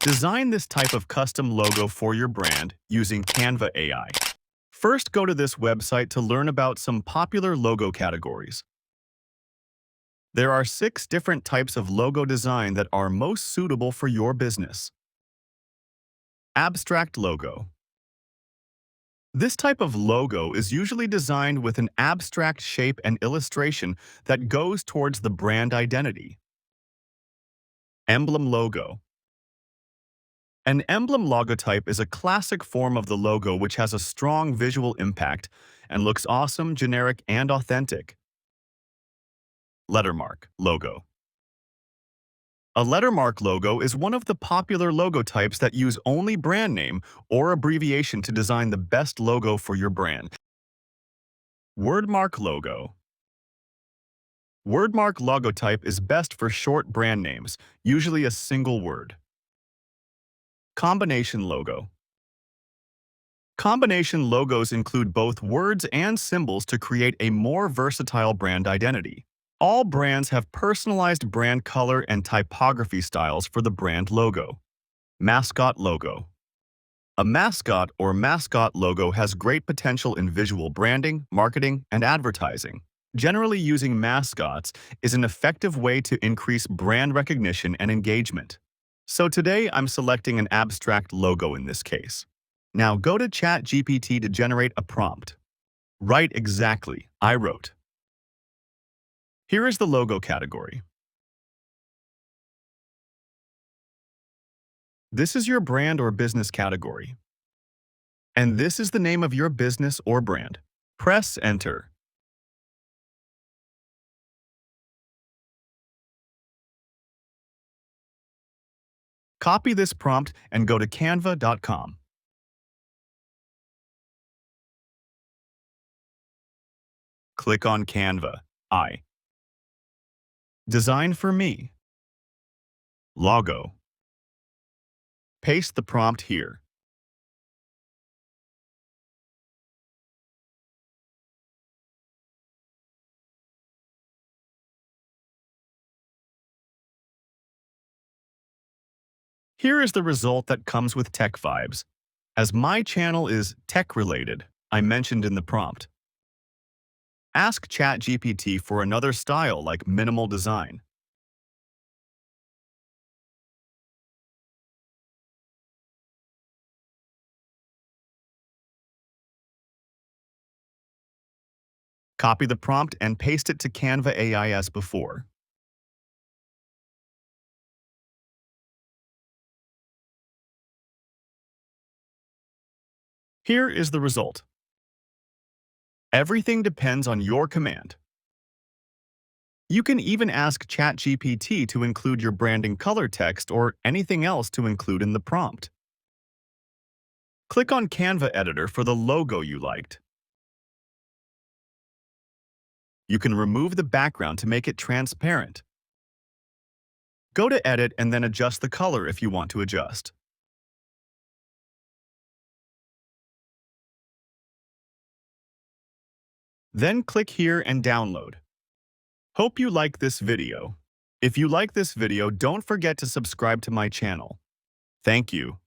Design this type of custom logo for your brand using Canva AI. First, go to this website to learn about some popular logo categories. There are 6 different types of logo design that are most suitable for your business. Abstract logo. This type of logo is usually designed with an abstract shape and illustration that goes towards the brand identity. Emblem logo. An emblem logotype is a classic form of the logo which has a strong visual impact and looks awesome, generic, and authentic. Lettermark logo. A lettermark logo is one of the popular logo types that use only brand name or abbreviation to design the best logo for your brand. Wordmark logo. Wordmark logotype is best for short brand names, usually a single word. Combination logo. Combination logos include both words and symbols to create a more versatile brand identity. All brands have personalized brand color and typography styles for the brand logo. Mascot logo. A mascot or mascot logo has great potential in visual branding, marketing, and advertising. Generally, using mascots is an effective way to increase brand recognition and engagement. So today, I'm selecting an abstract logo in this case. Now go to ChatGPT to generate a prompt. Write exactly, I wrote. Here is the logo category. This is your brand or business category. And this is the name of your business or brand. Press Enter. Copy this prompt and go to canva.com. Click on Canva. Design for me. Logo. Paste the prompt here. Here is the result that comes with tech vibes. As my channel is tech-related, I mentioned in the prompt. Ask ChatGPT for another style like minimal design. Copy the prompt and paste it to Canva AI as before. Here is the result. Everything depends on your command. You can even ask ChatGPT to include your branding color text or anything else to include in the prompt. Click on Canva Editor for the logo you liked. You can remove the background to make it transparent. Go to Edit and then adjust the color if you want to adjust. Then click here and download. Hope you like this video. If you like this video, don't forget to subscribe to my channel. Thank you.